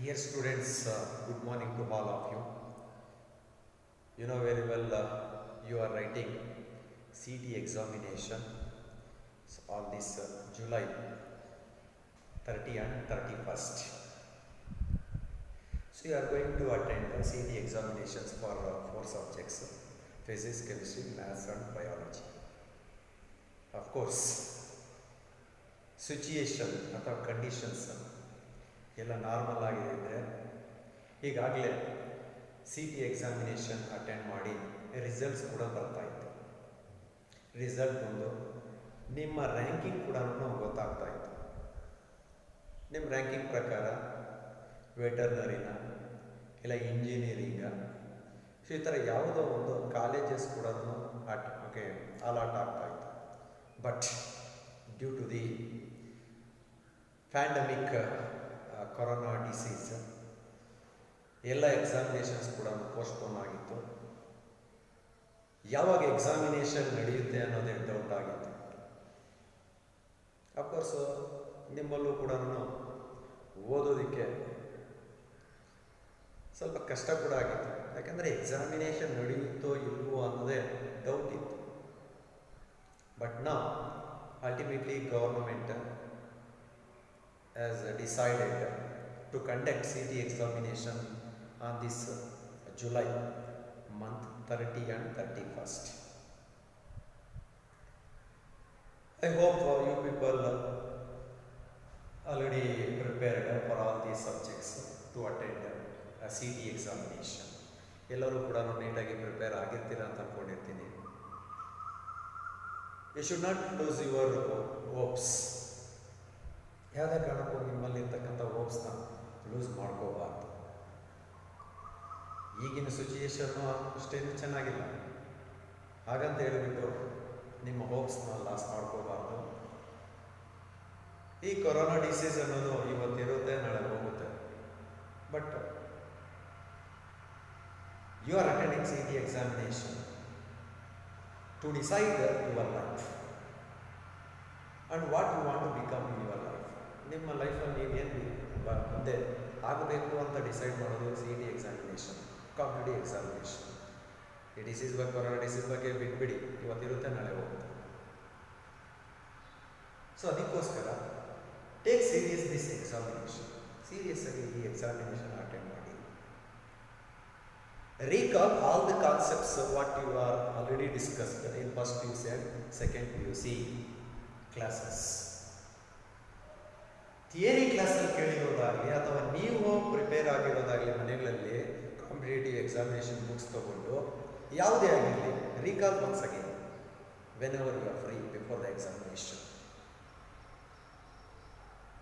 Dear students, good morning to all of you. You know very well you are writing CT examination on this July 30 and 31st. So you are going to attend CT examinations for four subjects: physics, chemistry, maths and biology. Of course, situation ಅಥವಾ conditions ಎಲ್ಲ normal ಆಗಿದೆ ಅಂದರೆ ಈಗಾಗಲೇ C T examination attend ಮಾಡಿ results ಕೂಡ ಬರ್ತಾಯಿತ್ತು. Result ಬಂದು ನಿಮ್ಮ ರ್ಯಾಂಕಿಂಗ್ ಕೂಡ ಗೊತ್ತಾಗ್ತಾ ಇತ್ತು. ನಿಮ್ಮ ರ್ಯಾಂಕಿಂಗ್ ಪ್ರಕಾರ ವೆಟರ್ನರಿನ ಇಲ್ಲ ಇಂಜಿನಿಯರಿಂಗ, ಸೊ ಈ ಥರ ಯಾವುದೋ ಒಂದು ಕಾಲೇಜಸ್ ಕೂಡ ಅಲಾಟ್ ಆಗ್ತಾಯಿತ್ತು. But due to the pandemic corona disease ಎಲ್ಲ ಎಕ್ಸಾಮಿನೇಷನ್ಸ್ ಕೂಡ ಪೋಸ್ಟ್ಪೋನ್ ಆಗಿತ್ತು. ಯಾವಾಗ ಎಕ್ಸಾಮಿನೇಷನ್ ನಡೆಯುತ್ತೆ ಅನ್ನೋದೇ ಡೌಟ್ ಆಗಿತ್ತು. ಅಫ್ಕೋರ್ಸು ನಿಮ್ಮಲ್ಲೂ ಕೂಡ ಓದೋದಕ್ಕೆ ಸ್ವಲ್ಪ ಕಷ್ಟ ಕೂಡ ಆಗಿತ್ತು. ಯಾಕಂದರೆ ಎಕ್ಸಾಮಿನೇಷನ್ ನಡೆಯುತ್ತೋ ಇಲ್ವೋ ಅನ್ನೋದೇ ಡೌಟ್ ಇತ್ತು. ಬಟ್ ನಾವು ultimately government has decided to conduct CT examination on this July month 30 and 31st. I hope you people already prepared for all these subjects to attend a CT examination. ಎಲ್ಲರೂ ಕೂಡ ನೀಟಾಗಿ prepare ಆಗಿರ್ತೀರಾ ಅಂತ ಅಂದ್ಕೊಂಡಿರ್ತೀನಿ. You should not lose your hopes. ಯಾವುದೇ ಕಾರಣಕ್ಕೂ ನಿಮ್ಮಲ್ಲಿರ್ತಕ್ಕಂಥ ಹೋಪ್ಸ್ನ lose ಮಾಡ್ಕೋಬಾರ್ದು. ಈಗಿನ ಸಿಚುಯೇಷನ್ನು ಅಷ್ಟೇನು ಚೆನ್ನಾಗಿಲ್ಲ, ಹಾಗಂತ ಹೇಳಿಬಿಟ್ಟು ನಿಮ್ಮ ಹೋಪ್ಸ್ನ ಲಾಸ್ ಮಾಡ್ಕೋಬಾರ್ದು. ಈ ಕೊರೋನಾ ಡಿಸೀಸ್ ಅನ್ನೋದು ಇವತ್ತಿರುತ್ತೆ, ನಾಳೆ ಹೋಗುತ್ತೆ. But you are attending C T examination to decide your life and what you want to become in your life. ನಿಮ್ಮ ಲೈಫಲ್ಲಿ ನೀವೇನು ಮುಂದೆ ಆಗಬೇಕು ಅಂತ ಡಿಸೈಡ್ ಮಾಡೋದು C T examination, competitive examination. ಈ ಡಿಸೀಸ್ ಬಗ್ಗೆ, ಕೊರೋನಾ ಡಿಸೀಸ್ ಬಗ್ಗೆ ಬಿಟ್ಬಿಡಿ, ಇವತ್ತಿರುತ್ತೆ ನಾಳೆ ಹೋಗುತ್ತೆ. ಸೊ ಅದಕ್ಕೋಸ್ಕರ take serious this examination. Serious ಆಗಿ ಈ ಎಕ್ಸಾಮಿನೇಷನ್ ಅಟೆಂಡ್ ಮಾಡಿ. Recall all the concepts what you are already discussed in first PUC and second PUC classes. Theory ಕ್ಲಾಸಲ್ಲಿ ಕೇಳಿರೋದಾಗಲಿ ಅಥವಾ ನೀವು ಪ್ರಿಪೇರ್ ಆಗಿರೋದಾಗಲಿ ಮನೆಗಳಲ್ಲಿ ಕಾಂಪಿಟೇಟಿವ್ ಎಕ್ಸಾಮಿನೇಷನ್ ಬುಕ್ಸ್ ತಗೊಂಡು ಯಾವುದೇ ಆಗಿರಲಿ, recall once again whenever you are free before the examination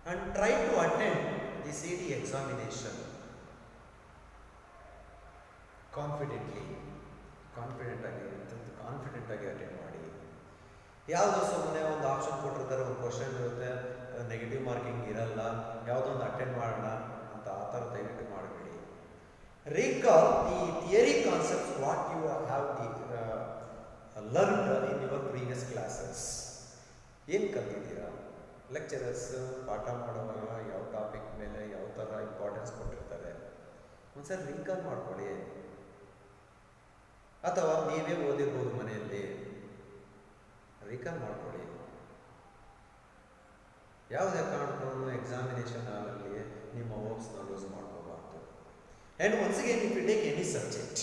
and try to attend the C T examination ಕಾನ್ಫಿಡೆಂಟಾಗಿ attend ಮಾಡಿ. ಯಾವುದೋ ಸುಮ್ಮನೆ ಒಂದು ಆಪ್ಷನ್ ಕೊಟ್ಟಿರ್ತಾರೆ, ಒಂದು ಕ್ವಶನ್ ಇರುತ್ತೆ, ನೆಗೆಟಿವ್ ಮಾರ್ಕಿಂಗ್ ಇರಲ್ಲ, ಯಾವುದೊಂದು ಅಟೆಂಡ್ ಮಾಡೋಣ ಅಂತ ಆ ಥರ ದಯವಿಟ್ಟು ಮಾಡಬೇಡಿ. Recall the theory concepts what you have learned in your previous classes. ಏನು ಕಲ್ತಿದ್ದೀರಾ? ಲೆಕ್ಚರರ್ಸ್ ಪಾಠ ಮಾಡುವಾಗ ಯಾವ ಟಾಪಿಕ್ ಮೇಲೆ ಯಾವ ಥರ ಇಂಪಾರ್ಟೆನ್ಸ್ ಕೊಟ್ಟಿರ್ತಾರೆ, ಒಂದ್ಸರಿ ರೀಕಾಲ್ ಮಾಡ್ಕೊಳ್ಳಿ. ಅಥವಾ ನೀವೇ ಓದಿರ್ಬೋದು ಮನೆಯಲ್ಲಿ, ರೀಕಾಲ್ ಮಾಡ್ಕೊಳ್ಳಿ. ಯಾವುದೇ ಕಾರಣಕ್ಕೂ ಎಕ್ಸಾಮಿನೇಷನ್ ಹಾಲಲ್ಲಿ ನಿಮ್ಮ ಹೋಪ್ಸ್ನ ಲೂಸ್ ಮಾಡ್ಕೋಬಾರ್ದು. And once again if you take any subject,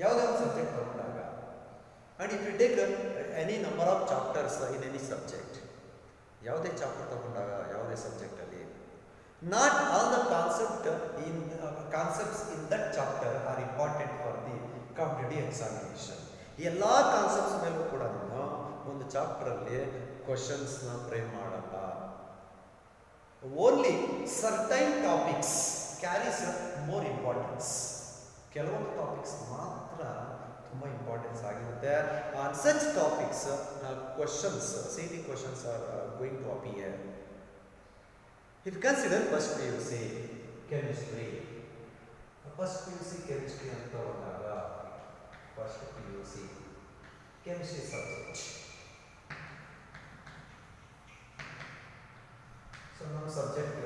ಯಾವುದೇ ಒಂದು ಸಬ್ಜೆಕ್ಟ್ ತಗೊಂಡಾಗ, and if you take any number of chapters in any subject, ಯಾವುದೇ ಚಾಪ್ಟರ್ ತಗೊಂಡಾಗ ಯಾವುದೇ ಸಬ್ಜೆಕ್ಟಲ್ಲಿ, not all the concepts in that chapter are important for the competitive examination. ಎಲ್ಲ concepts ಮೇಲೂ ಕೂಡ ಒಂದು ಚಾಪ್ಟರಲ್ಲಿ ಕ್ವಶನ್ಸ್ನ ಫ್ರೇಮ್ ಮಾಡಲ್ಲ. Only certain topics carries more importance. ಕೆಲವೊಂದು ಟಾಪಿಕ್ಸ್ ಮಾತ್ರ ತುಂಬ ಇಂಪಾರ್ಟೆನ್ಸ್ ಆಗಿರುತ್ತೆ. On such topics questions, C T questions are going to appear. If consider first PUC chemistry, first PUC chemistry ಅಂತ ಬಂದಾಗ first PUC chemistry subject. So ನಮ್ಮ subject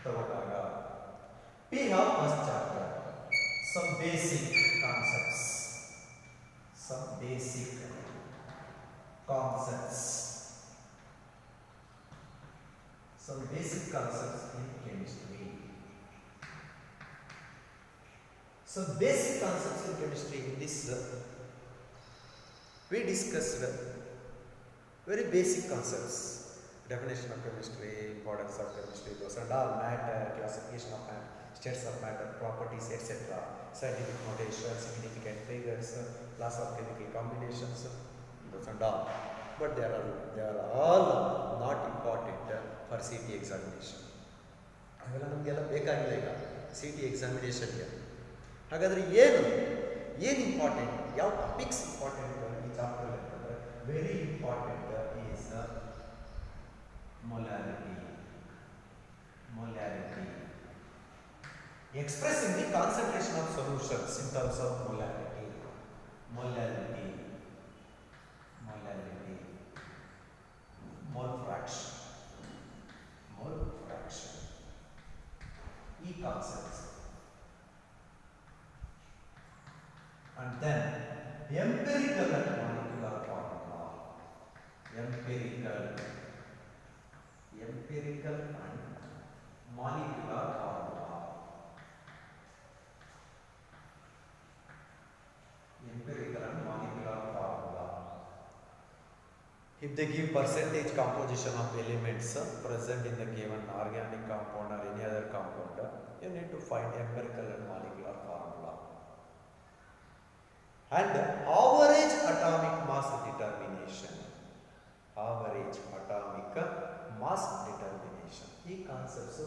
ತಗೊಂಡಾಗ We have first chapter, some basic concepts. Some basic concepts. Some basic concepts in chemistry. Some basic concepts in chemistry. In this, we discussed very basic concepts. Definition of chemistry, importance of chemistry, those and all, matter, classification of matter, states of matter, properties, etc. Scientific notation, significant figures, laws of chemical combinations, those and all. But they are all not important for CT examination. ಅವೆಲ್ಲ ನಮಗೆಲ್ಲ ಬೇಕಾಗಿಲ್ಲ ಈಗ C T ಎಕ್ಸಾಮಿನೇಷನ್ಗೆ. ಹಾಗಾದರೆ ಏನು important, ಯಾವ topics important ಈ chapter ಅಂತಂದರೆ very important is molarity. Expressing the concentration of solutions in terms of molarity. Mole fraction. E concepts. And then empirical and molecular formula. Empirical and molecular formula. Empirical and molecular formula. If they give percentage composition of elements present in the given organic compound or any other compound, you need to find empirical and molecular formula. And average atomic mass determination. ಈ concepts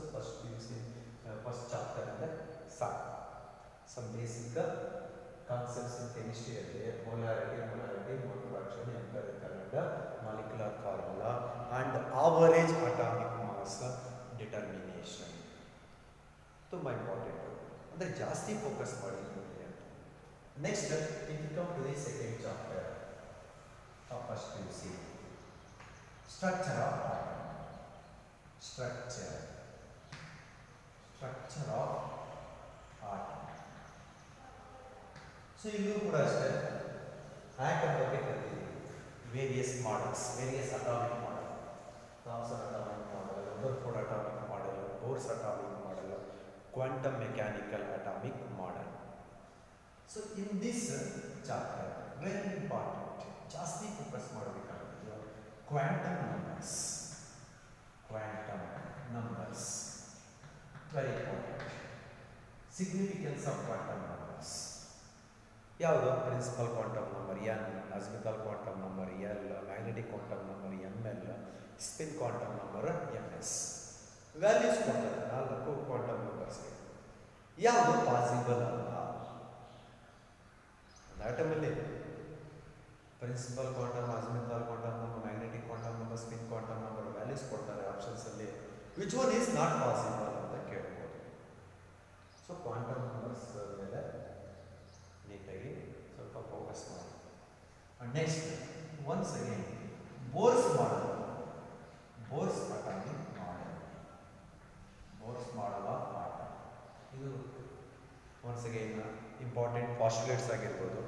first chapter ಅಂದರೆ ಸಾಕು. Some basic concepts in ಕೆಮಿಸ್ಟ್ರಿಯಲ್ಲಿ molarity, mole fraction, empirical and molecular formula and average atomic mass determination ತುಂಬ important, ಅಂದರೆ ಜಾಸ್ತಿ focus ಮಾಡಿ. Next it come to the second chapter of first PUC. Structure of atom. Structure of atom. So you could understand atom various models, various atomic model, Thomson atomic model, Rutherford atomic model, Bohr's atomic model, quantum mechanical atomic model. So in this chapter, very important, ಜಾಸ್ತಿ focus ಮಾಡಬೇಕಾಗುತ್ತೆ quantum numbers, very important. Significance of quantum numbers. ಯಾವುದು? Principal quantum number n, azimuthal quantum number l, magnetic quantum number ml, spin quantum number ms. Values ಕೊಡ್ತಾರೆ 4 quantum numbers. ಯಾವುದು possible ಅಲ್ಲ? ಆಟಮಲ್ಲಿ principal quantum, azimuthal quantum number, magnetic quantum number, spin quantum number values ಕೊಡ್ತಾರೆ options ಅಲ್ಲಿ. Which one is not possible ಅಂತ ಕೇಳ್ಬೋದು. So quantum numbers ಮೇಲೆ ನೀಟಾಗಿ ಸ್ವಲ್ಪ ಫೋಕಸ್ ಮಾಡಿ. Next once again Bohr's model, Bohr's atomic model, Bohr's model of atom. ಇದು once again important postulates ಆಗಿರ್ಬೋದು,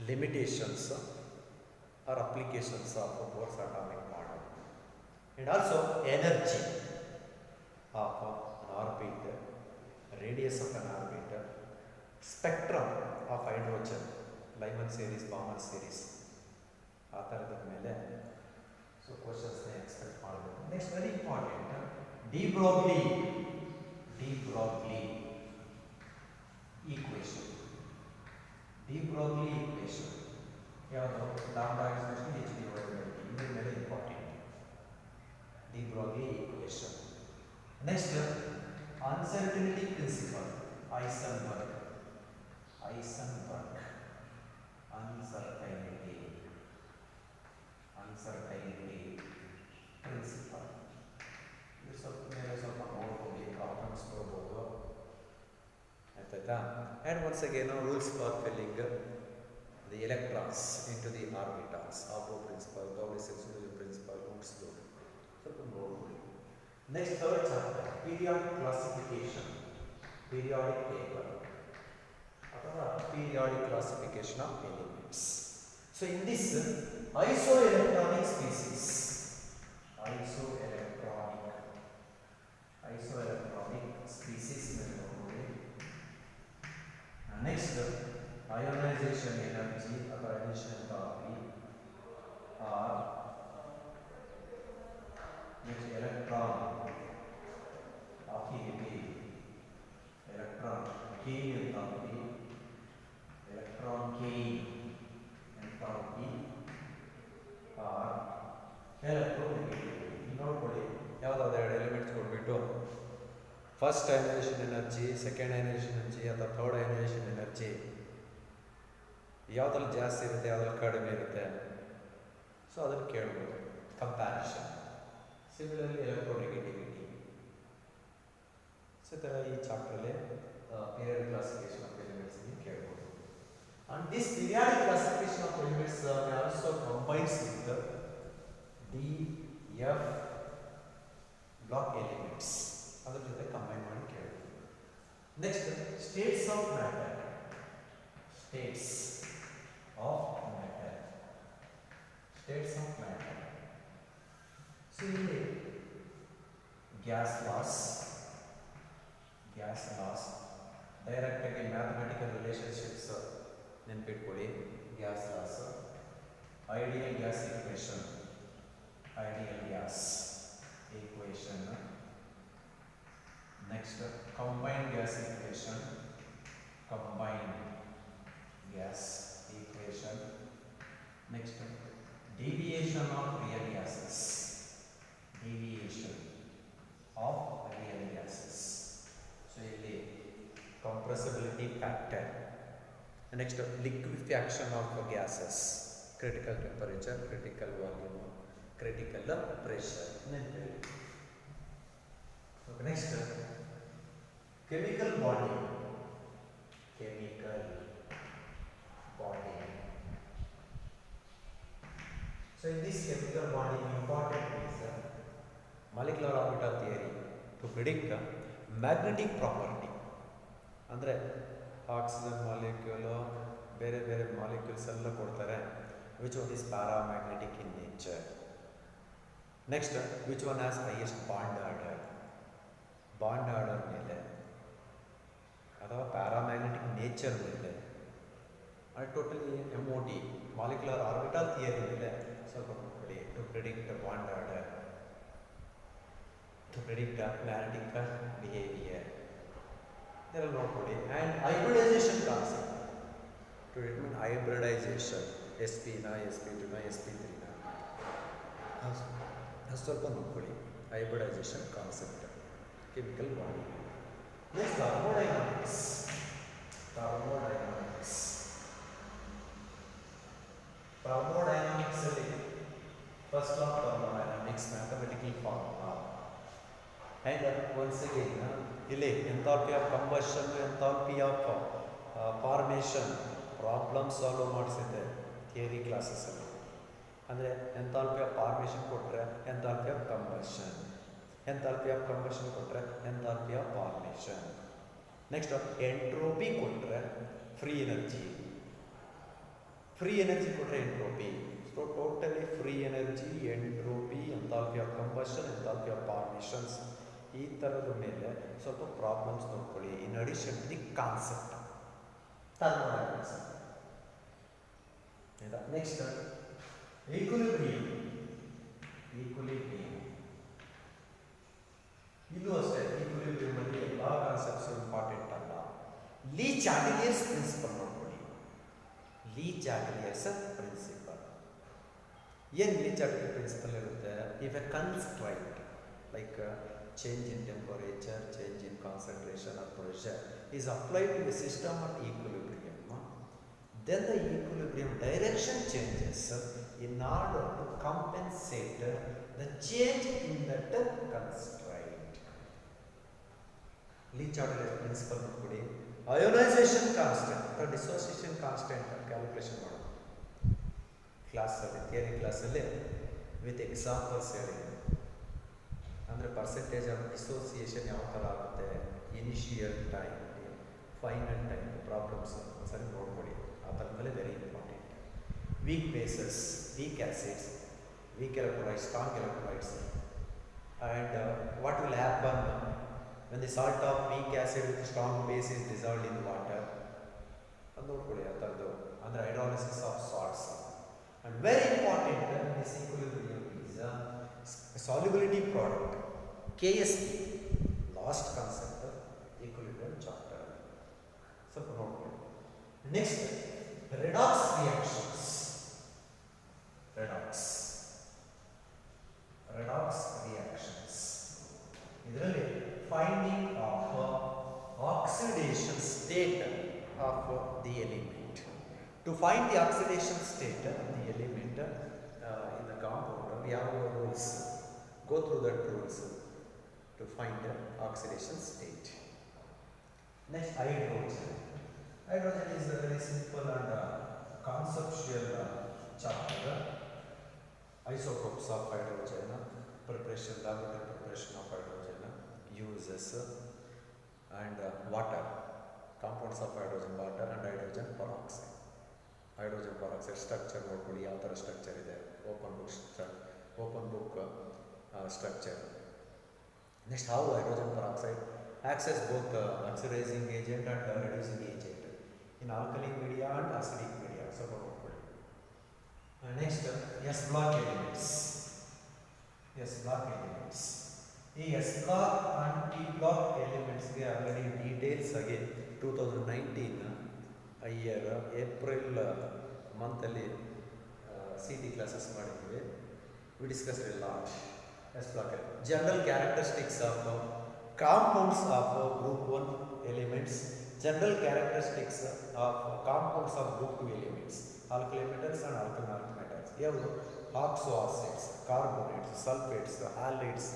limitations or applications of Bohr's atomic model, and also energy of an orbit, radius of an orbit, spectrum of hydrogen, Lyman series, Bauman series, ಆ ಥರದ ಮೇಲೆ so ಕ್ವಶನ್ಸ್ನ expect ಮಾಡಬೇಕು. Next very important de Broglie equation. De Broglie equation ಯಾವುದು? Lambda is h divided by t. ಇದ್ರ ಮೇಲೆ important de Broglie equation. Next uncertainty principle, Heisenberg uncertainty principle. ಇದು ಸ್ವಲ್ಪ ಮೇಲೆ ಸ್ವಲ್ಪ ನೋಡ್ಕೊಂಡು ಪ್ರಾಬ್ಲಮ್ಸ್ ಬರ್ಬೋದು, ಆಯ್ತಾಯ್ತಾ? And once again rules for filling the electrons into the orbitals, Aufbau principle, Pauli's exclusion principle, ರೂಟ್ಸ್ ಲೋ ಸ್ವಲ್ಪ ನೋಡ್ಕೊಳ್ಳಿ. Next third chapter periodic classification. Periodic table ಅಥವಾ periodic classification of elements. So in this isoelectronic species, isoelectronic species ಮೇಲೆ ನೋಡ್ಕೊಳ್ಳಿ. Next ionization energy ಅಥವಾ emission enthalpy or next electron affinity, electron gain enthalpy, electron gain enthalpy or electronegativity. ನೋಡ್ಕೊಳ್ಳಿ ಯಾವುದಾದ್ರು ಎರಡು elements ಕೊಟ್ಬಿಟ್ಟು first ionisation energy, second ionisation energy ಅಥವಾ third ionisation energy ಯಾವುದ್ರಲ್ಲಿ ಜಾಸ್ತಿ ಇರುತ್ತೆ, ಯಾವುದ್ರಲ್ಲಿ ಕಡಿಮೆ ಇರುತ್ತೆ, ಸೊ ಅದನ್ನು ಕೇಳ್ಬೋದು. ಕಂಪ್ಯಾರಿಷನ್. Similarly electronegativity. ಸೊ ಈ ಥರ ಈ ಚಾಪ್ಟ್ರಲ್ಲಿ ಪೀರಿಯಾಡಿಕ್ ಕ್ಲಾಸಿಫಿಕೇಶನ್ ಆಫ್ ಎಲಿಮೆಂಟ್ಸ್ ಕೇಳ್ಬೋದು. And this periodic classification of elements also combines with d f block elements. ಅದ್ರ ಜೊತೆ ಕಂಬೈನ್ ಮಾಡಿ ಕೇಳ್ಬೋದು. Next states of matter. States of matter. States of matter. So ಇಲ್ಲಿ gas laws, ಡೈರೆಕ್ಟ್ ಆಗಿ mathematical relationships ನೆನ್ಪಿಟ್ಕೊಳ್ಳಿ. Gas loss, ideal gas equation, next combined gas equation, next deviation of real gases, so ಇಲ್ಲಿ compressibility factor. Next liquefaction of gases, critical temperature, critical volume, critical pressure. Next chemical bonding. So in this chemical bonding, important is molecular orbital theory to predict magnetic property. ಅಂದರೆ oxygen molecule ಬೇರೆ ಬೇರೆ molecules ಎಲ್ಲ ಕೊಡ್ತಾರೆ. Which one is paramagnetic in nature. Next which one has highest bond order ಮೇಲೆ ಅಥವಾ paramagnetic nature ಮೇಲೆ, totally MOT molecular orbital theory ಮೇಲೆ ಸ್ವಲ್ಪ ನೋಡ್ಕೊಳ್ಳಿ. To predict bond order, to predict magnetic behaviour ಇದೆಲ್ಲ ನೋಡ್ಕೊಳ್ಳಿ. And hybridisation concept, to determine hybridisation, sp2ನ sp3ನ ಅದು ಸ್ವಲ್ಪ ನೋಡ್ಕೊಳ್ಳಿ. Hybridisation concept, chemical bond. Next thermodynamics. Thermodynamics ಅಲ್ಲಿ first law of thermodynamics, mathematical formula. And once again ಇಲ್ಲಿ enthalpy of combustion, enthalpy of formation problem solve ಮಾಡಿಸಿದ್ದೆ ಥಿಯರಿ ಕ್ಲಾಸಸ್ಸಲ್ಲಿ. ಅಂದರೆ ಎಂಥಾಲ್ಪಿ ಆಫ್ ಫಾರ್ಮೇಷನ್ ಕೊಟ್ಟರೆ enthalpy of combustion, enthalpy of combustion ಕೊಟ್ಟರೆ enthalpy of formation. Next entropy ಕೊಟ್ಟರೆ free energy ಕೊಟ್ಟರೆ entropy. So totally free energy, entropy, enthalpy of combustion, enthalpy of formations, ಈ ಥರದ ಮೇಲೆ ಸ್ವಲ್ಪ ಪ್ರಾಬ್ಲಮ್ಸ್ ನೋಡ್ಕೊಳ್ಳಿ. In addition to the concept thermodynamics. Next equilibrium. ಇಲ್ಲೂ ಅಷ್ಟೇ ಈಕ್ವಿಲಿಬ್ರಿಯಂ ಅಲ್ಲಿ ಎಲ್ಲ ಕಾನ್ಸೆಪ್ಟ್ಸ್ ಇಂಪಾರ್ಟೆಂಟ್ ಅಲ್ಲ. ಲೀ ಚಾಟಿಲಿಯರ್ಸ್ ಪ್ರಿನ್ಸಿಪಲ್ ನೋಡ್ಕೊಳ್ಳಿ. ಏನು ಲೀ ಚಾಟಿಲಿಯರ್ ಪ್ರಿನ್ಸಿಪಲ್ ಇರುತ್ತೆ? If A constraint like change in temperature, change in concentration or pressure is applied to the system at equilibrium, then the equilibrium direction changes in order to compensate the change in that constraint. Lee Chatterjee principle ನೋಡಿ. Ionization constant or dissociation constant calculation ಮಾಡೋದು ಕ್ಲಾಸಲ್ಲಿ, theory ಕ್ಲಾಸಲ್ಲಿ with examples ಹೇಳಿ. ಅಂದರೆ percentage of dissociation ಯಾವ ಥರ ಆಗುತ್ತೆ, initial time, final time problems ಒಂದ್ಸರಿ ನೋಡ್ಕೊಳ್ಳಿ. ಆ ಥರದಲ್ಲೇ very important. Weak bases, weak acids, weak electrolytes, strong electrolytes, and what will happen when the salt of weak acid with strong base is dissolved in water. ಅದು ನೋಡ್ಕೊಳ್ಳಿ ಆ ಥರದ್ದು, ಅಂದರೆ hydrolysis of salts. and very important in this equilibrium is solubility product, KSP, last concept equilibrium chapter. ಸ್ವಲ್ಪ ನೋಡ್ಕೊಳ್ಳಿ. next, redox reactions. redox reactions ಇದರಲ್ಲಿ finding of oxidation state of the element. To find the oxidation state of the element in the compound, we have rules. Go through that rules to find the oxidation state. Next, hydrogen. Hydrogen is a very simple and conceptual chapter. Isotopes of hydrogen, preparation, laboratory preparation of hydrogen, uses, and water, compounds of hydrogen, water and hydrogen peroxide. Hydrogen peroxide structure ನೋಡ್ಕೊಳ್ಳಿ, ಯಾವ ಥರ structure ಇದೆ, open book structure. Next, how hydrogen peroxide acts as both oxidizing agent and reducing agent in alkaline media and acidic media. So ನೋಡ್ಕೊಳ್ಳಿ. Next, S block elements. ಈ S block and P block ಎಲಿಮೆಂಟ್ಸ್ಗೆ already details ಆಗಿ 2019 year April ಮಂತಲ್ಲಿ CT classes ಮಾಡಿದ್ದೀವಿ. We discuss a lot. S block general characteristics of compounds of group 1 elements, general characteristics of compounds of group 2 elements, alkali metals and alkali earth metals. ಯಾವುದು? Oxo acids, carbonates, sulphates, halides,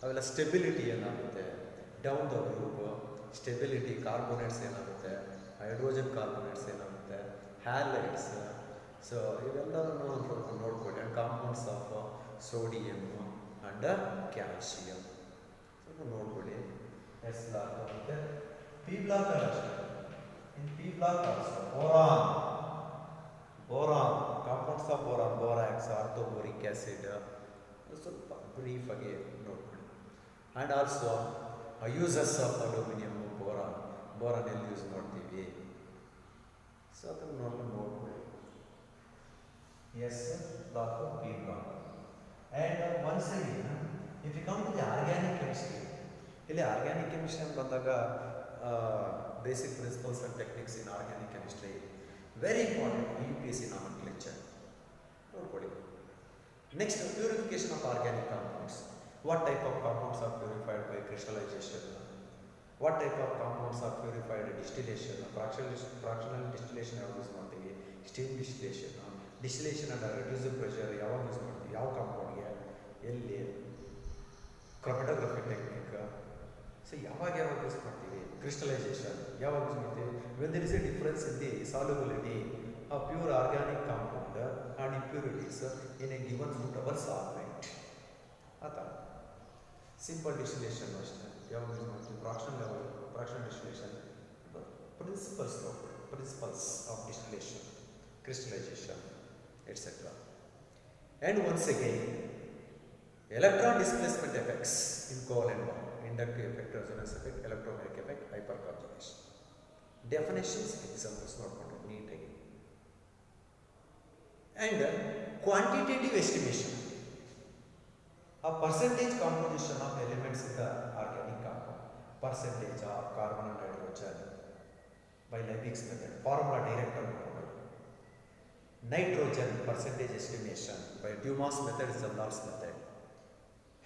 ಅವೆಲ್ಲ stability ಏನಾಗುತ್ತೆ, down the group stability, carbonates ಏನಾಗುತ್ತೆ, hydrogen carbonates ಏನಾಗುತ್ತೆ, halides. So ಇವೆಲ್ಲವನ್ನು ನೋಡ್ಕೊಳ್ಳಿ. And compounds of sodium and calcium ನೋಡ್ಕೊಳ್ಳಿ. S block ಮತ್ತು P block ಅಷ್ಟೇ. In P block also boron, compounds of borax, orthoboric acid, ಸ್ವಲ್ಪ ಬ್ರೀಫ್ ಆಗಿ ನೋಡ್ಕೊಳ್ಳಿ. And also uses of aluminium, boron ಎಲ್ಲಿ ಯೂಸ್ ಮಾಡ್ತೀವಿ, ಸೊ ಅದನ್ನು ನೋಡ್ಕೊಳ್ಳಿ. S block, P block. And once again if you come to the organic chemistry, ಇಲ್ಲಿ organic chemistry ಅಂತ ಬಂದಾಗ basic principles and techniques in organic chemistry very important. UPSC nomenclature ನೋಡ್ಕೊಳ್ಳಿ. Next, purification of organic compounds. What type of compounds are purified by crystallisation, what type of compounds are purified distillation, fractional distillation ಯಾವಾಗ use ಮಾಡ್ತೀವಿ, steam distillation and reduce pressure ಯಾವಾಗ use ಮಾಡ್ತೀವಿ, ಯಾವ ಕಾಂಪೌಂಡ್ಗೆ, ಎಲ್ಲಿ, chromatography technique. So ಯಾವಾಗ use ಮಾಡ್ತೀವಿ, crystallisation ಯಾವಾಗ ಯೂಸ್ ಮಾಡ್ತೀವಿ, when there is a difference in the solubility of pure organic compound and impurities in a given suitable solvent. ಆ ಥರ ಸಿಂಪಲ್ ಡಿಸ್ಟಿಲೇಷನ್ ಅಷ್ಟೇ ಯಾವಾಗ ಯೂಸ್ ಮಾಡ್ತೀವಿ, fractional distillation, principles of distillation, crystallization, etc. And once again, electron displacement effects in covalent bond, inductive effect, resonance effect, electromagnetic effect, hyperconjugation. Definitions, examples ನೋಡ್ಕೊಂಡು ನೀಟಾಗಿ. And quantitative estimation of percentage composition of elements in the organic compound, percentage of carbon and hydrogen by Lebig's method, formula direct on nitrogen percentage estimation by Dumas method, Zandal's method,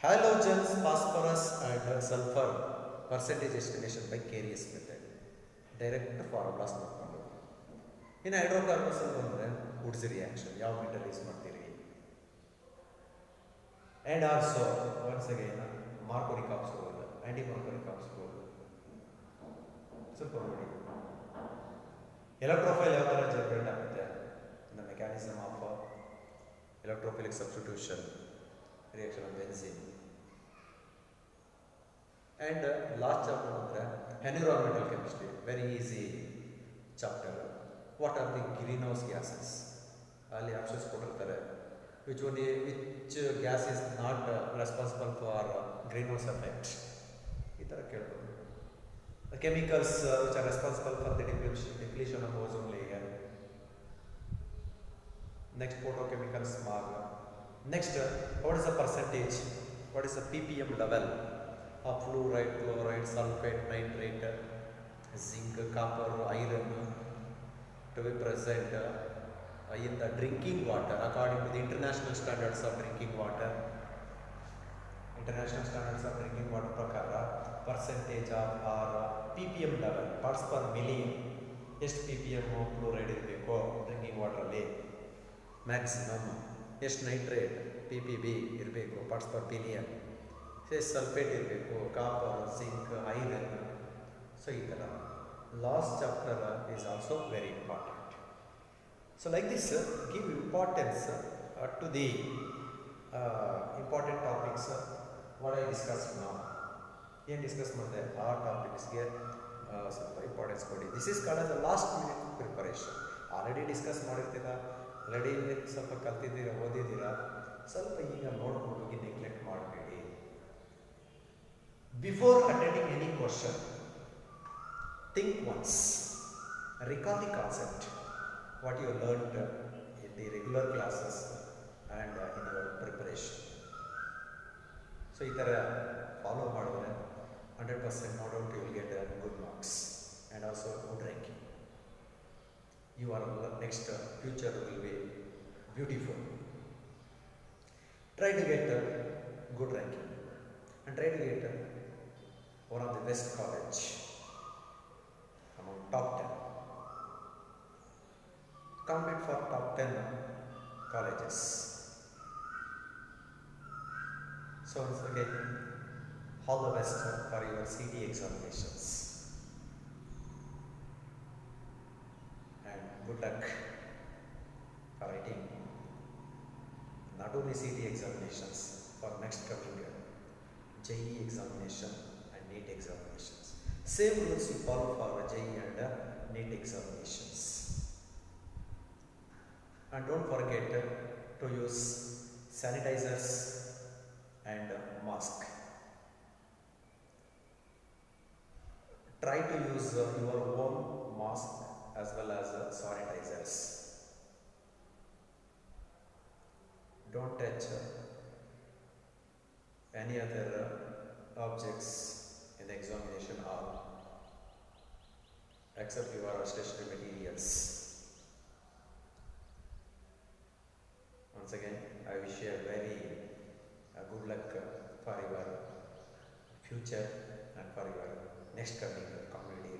halogens, phosphorus and sulfur percentage estimation by Carius method, direct formulas ನೋಡ್ಕೊಂಡು. ಇನ್ನು hydrocarbons ಬಂದರೆ Woods reaction ಯಾವ metal use ಮಾಡ್ತೀರಿ. And also once again ಮಾರ್ಕೋನಿಕ್ ಆಕ್ಸ್ಕೋಲ್, ಆ್ಯಂಟಿ ಮಾರ್ಕೋನಿಕ್ ಆಕ್ಸ್ಕೋಲ್ ಸ್ವಲ್ಪ ನೋಡಿ. ಎಲೆಕ್ಟ್ರೋಫೈಲ್ ಯಾವ ಥರ generate ಆಗುತ್ತೆ, the mechanism of electrophilic substitution reaction of benzene. And last chapter ಅಂದರೆ environmental chemistry, very easy chapter. What are the greenhouse gases? ಅಲ್ಲಿ ಆಪ್ಷನ್ಸ್ ಕೊಟ್ಟಿರ್ತಾರೆ. Which gas is not responsible for greenhouse effect? ಈ ಥರ ಕೇಳ್ಬೋದು. The chemicals which are responsible for the depletion of ozone layer. Next, photochemical smog. Next, what is the percentage? What is the ppm level of fluoride, chloride, sulfate, nitrate, zinc, copper, iron to be present in the drinking water according to the international standards of drinking water. International standards of drinking water ಪ್ರಕಾರ percentage of or ppm level parts per million ಎಷ್ಟು ppm fluoride ಇರಬೇಕು drinking ವಾಟರಲ್ಲಿ, maximum ಎಷ್ಟು nitrate ppb ಇರಬೇಕು parts per billion, ಎಷ್ಟು sulphate ಇರಬೇಕು, copper, zinc, iron. So ಈ ಥರ last chapter is also very important. So like this give importance to the important topics. What I discuss ನಾವು ಏನು ಡಿಸ್ಕಸ್ ಮಾಡಿದೆ ಆ ಟಾಪಿಕ್ಸ್ಗೆ ಸ್ವಲ್ಪ ಇಂಪಾರ್ಟೆನ್ಸ್ ಕೊಡಿ. This is called as the last minute preparation. Already discuss ಮಾಡಿರ್ತೀರ, ಆಲ್ರೆಡಿ ಸ್ವಲ್ಪ ಕಲ್ತಿದ್ದೀರ, ಓದಿದ್ದೀರಾ, ಸ್ವಲ್ಪ ಈಗ ನೋಡ್ಕೊಂಡು ನೆಗ್ಲೆಕ್ಟ್ ಮಾಡಬೇಡಿ. Before attending any question, think once, recall the concept, what you learned in the regular classes and in your preparation. So ಈ ಥರ ಫಾಲೋ ಮಾಡಿದ್ರೆ 100% no doubt you will get good marks and also good ranking. Your next future will be beautiful. Try to get good ranking and try to get one of the best college among top 10. Compete for top 10 colleges. So once again, all the best for your CT examinations and good luck for writing not only CT examinations, for next coming year JEE examination and NEET examinations. Same rules you follow for JEE and NEET examinations. And don't forget to use sanitizers and mask. Try to use your own mask as well as sanitizers. Don't touch any other objects in the examination hall except your stationery materials. Once again, I wish you a very good luck for your future and for your next coming community